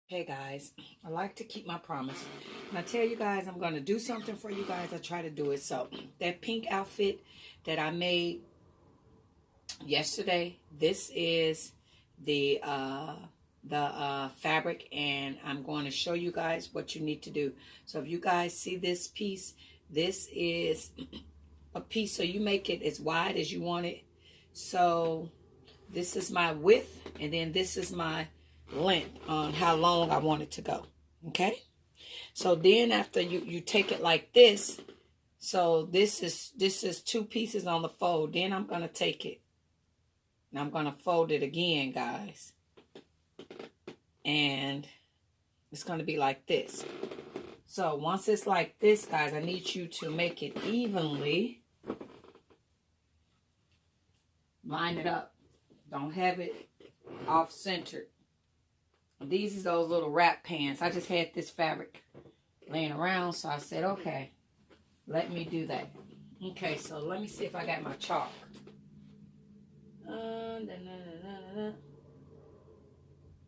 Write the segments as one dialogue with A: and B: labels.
A: Hey guys, I like to keep my promise. When I tell you guys I'm going to do something for you guys, I try to do it. So that pink outfit that I made yesterday, this is the fabric, and I'm going to show you guys what you need to do. So if you guys see this piece, this is a piece, so you make it as wide as you want it. So this is my width, and then this is my length on how long I want it to go. Okay, so then after you take it like this, so this is two pieces on the fold. Then I'm gonna take it and I'm gonna fold it again, guys, and it's gonna be like this. So once it's like this, guys, I need you to make it evenly. Line it up. Don't have it off-centered. These is those little wrap pants. I just had this fabric laying around, so I said, okay, let me do that. Okay, so let me see if I got my chalk.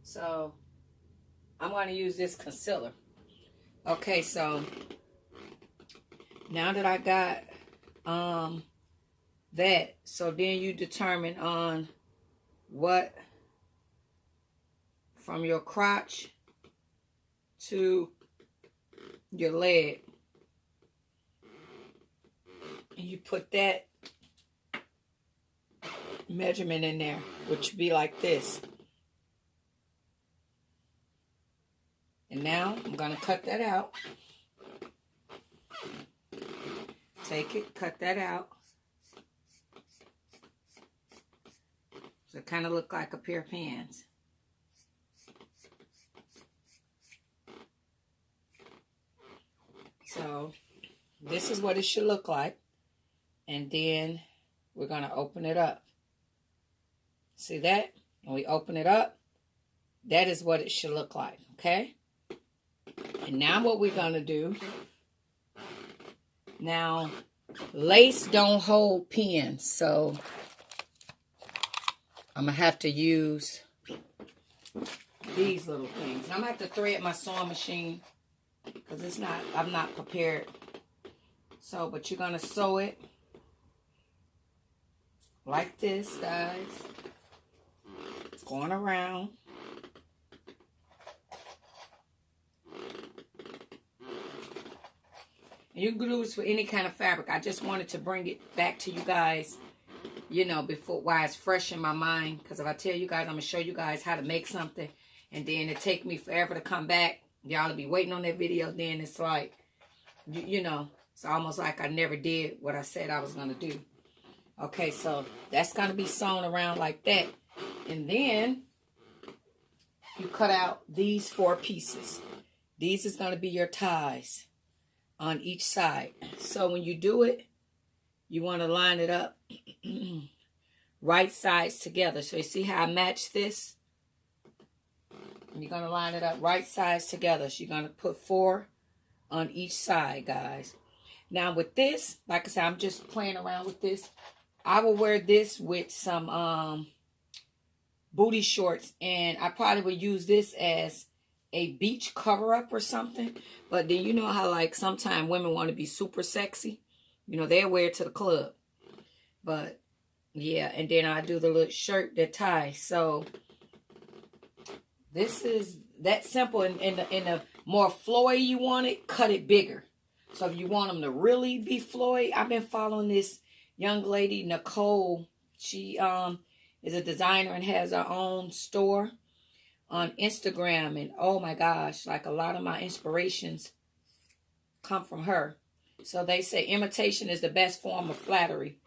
A: So I'm going to use this concealer. Okay, so now that I got that, so then you determine on what from your crotch to your leg, and you put that measurement in there, which would be like this. And now I'm going to cut that out. Take it, cut that out. So it kind of look like a pair of pants. So this is what it should look like. And then we're going to open it up. See that? When we open it up, that is what it should look like. Okay? And now what we're going to do, now lace don't hold pins, so I'm going to have to use these little things. I'm going to have to thread my sewing machine because it's not, I'm not prepared. So, but you're going to sew it like this, guys. Going around. And you can do this for any kind of fabric. I just wanted to bring it back to you guys, you know, before, while it's fresh in my mind. Because if I tell you guys, I'm going to show you guys how to make something, and then it take me forever to come back, y'all will be waiting on that video. Then it's like, you know, it's almost like I never did what I said I was going to do. Okay, so that's going to be sewn around like that. And then you cut out these 4 pieces. These is going to be your ties on each side. So when you do it, you want to line it up right sides together. So you see how I match this? And you're going to line it up right sides together. So you're going to put 4 on each side, guys. Now with this, like I said, I'm just playing around with this. I will wear this with some booty shorts, and I probably would use this as a beach cover-up or something. But then you know how, like, sometimes women want to be super sexy. You know, they'll wear it to the club. But, yeah, and then I do the little shirt that ties. So, this is that simple. In the more flowy you want it, cut it bigger. So, if you want them to really be flowy, I've been following this young lady, Nicole. She is a designer and has her own store on Instagram, and oh my gosh, like a lot of my inspirations come from her. So they say imitation is the best form of flattery.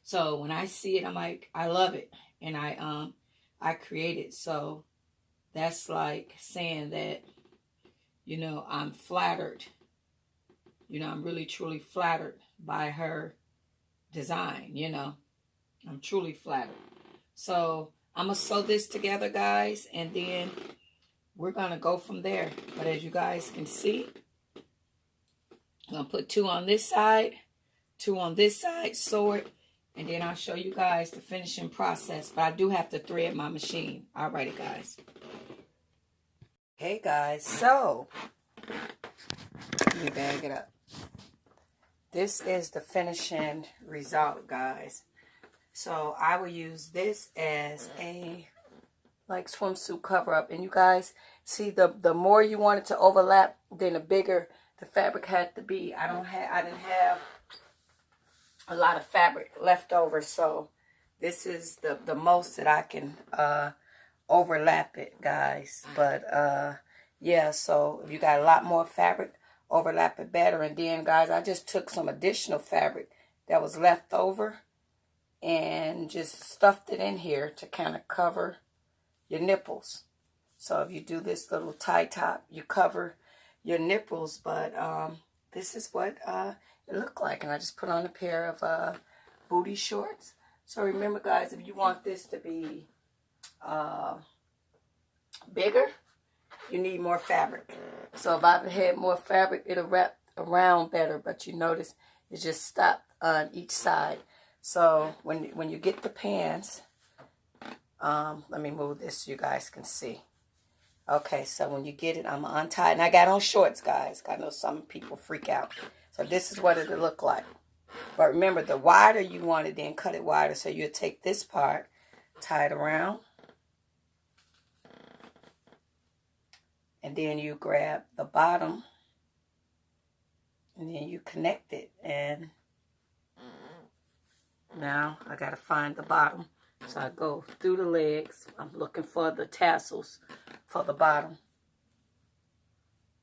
A: So when I see it, I'm like, I love it, and I create it. So that's like saying that, you know, I'm flattered. You know, I'm really truly flattered by her design. You know, I'm truly flattered. So I'm going to sew this together, guys, and then we're going to go from there. But as you guys can see, I'm going to put 2 on this side, 2 on this side, sew it, and then I'll show you guys the finishing process. But I do have to thread my machine. All righty, guys. Hey guys, so let me bag it up. This is the finishing result, guys. So I will use this as a like swimsuit cover up, and you guys see the more you want it to overlap, then the bigger the fabric had to be. I didn't have a lot of fabric left over, so this is the most that I can overlap it, guys. But yeah, so if you got a lot more fabric, overlap it better. And then guys, I just took some additional fabric that was left over and just stuffed it in here to kind of cover your nipples. So if you do this little tie top, you cover your nipples. But this is what it looked like, and I just put on a pair of booty shorts. So remember guys, if you want this to be bigger, you need more fabric. So if I had more fabric, it'll wrap around better, but you notice it just stopped on each side. So when you get the pants, let me move this so you guys can see. Okay, so when you get it, I'm gonna untie it. And I got on shorts, guys. I know some people freak out. So this is what it'll look like. But remember, the wider you want it, then cut it wider. So you'll take this part, tie it around, and then you grab the bottom, and then you connect it. And now I gotta find the bottom. So I go through the legs. I'm looking for the tassels for the bottom,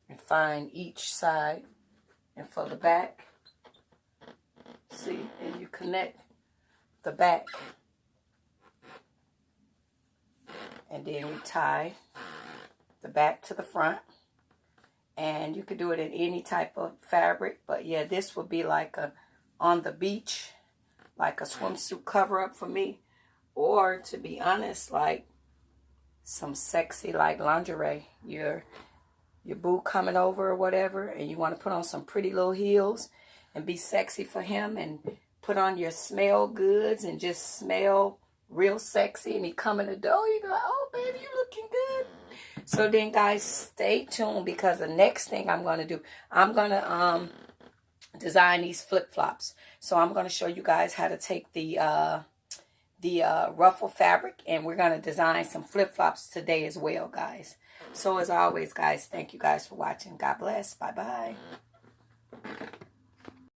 A: and find each side. And for the back, see, and you connect the back, and then you tie the back to the front. And you could do it in any type of fabric, but yeah, this would be like a on the beach, like a swimsuit cover up for me, or to be honest, like some sexy like lingerie. Your boo coming over or whatever, and you want to put on some pretty little heels and be sexy for him, and put on your smell goods and just smell real sexy, and he come in the door, you go, oh baby, you looking good. So then guys, stay tuned, because the next thing I'm going to do, I'm going to design these flip-flops. So I'm going to show you guys how to take the ruffle fabric, and we're going to design some flip-flops today as well, guys. So as always, guys, thank you guys for watching. God bless. Bye-bye.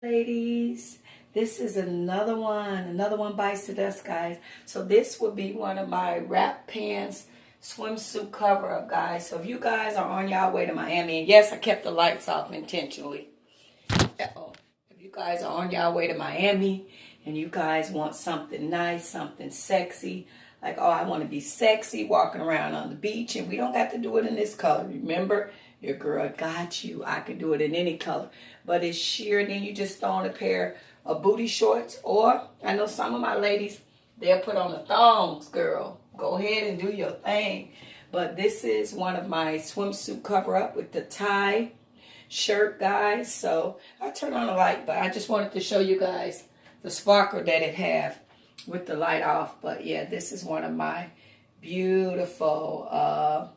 A: Ladies, this is another one bites the dust, guys. So this will be one of my wrap pants swimsuit cover up, guys. So if you guys are on y'all way to Miami, and yes, I kept the lights off intentionally. If you guys are on y'all way to Miami and you guys want something nice, something sexy, like, oh, I want to be sexy walking around on the beach, and we don't have to do it in this color. Remember, your girl got you. I can do it in any color. But it's sheer, and then you just throw on a pair of booty shorts. Or, I know some of my ladies, they'll put on the thongs, girl. Go ahead and do your thing. But this is one of my swimsuit cover-up with the tie shirt, guys. So, I turned on the light, but I just wanted to show you guys the sparkle that it have with the light off. But yeah, this is one of my beautiful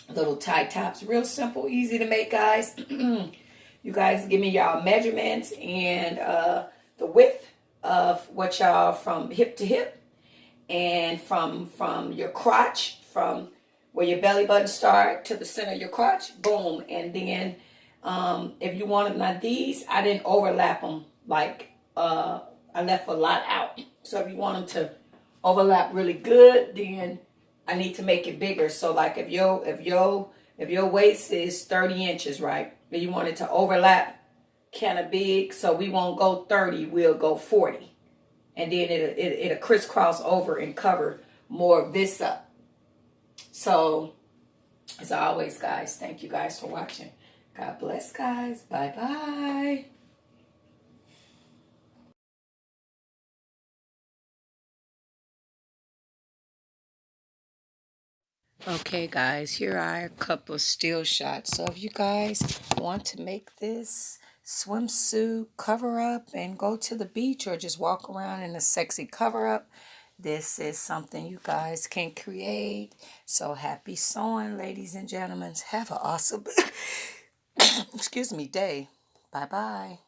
A: little tie tops. Real simple, easy to make, guys. You guys give me y'all measurements and the width of what y'all from hip to hip, and from your crotch, from where your belly button start to the center of your crotch, boom. And then if you wanted, now these I didn't overlap them, like I left a lot out. So if you want them to overlap really good, then I need to make it bigger. So like if your waist is 30 inches, right? But you want it to overlap kind of big, so we won't go 30, we'll go 40. And then it'll crisscross over and cover more of this up. So as always, guys, thank you guys for watching. God bless, guys. Bye-bye. Okay, guys, here are a couple of still shots. So if you guys want to make this swimsuit cover up and go to the beach, or just walk around in a sexy cover up, This is something you guys can create. So happy sewing, ladies and gentlemen. Have an awesome excuse me, day. Bye-bye.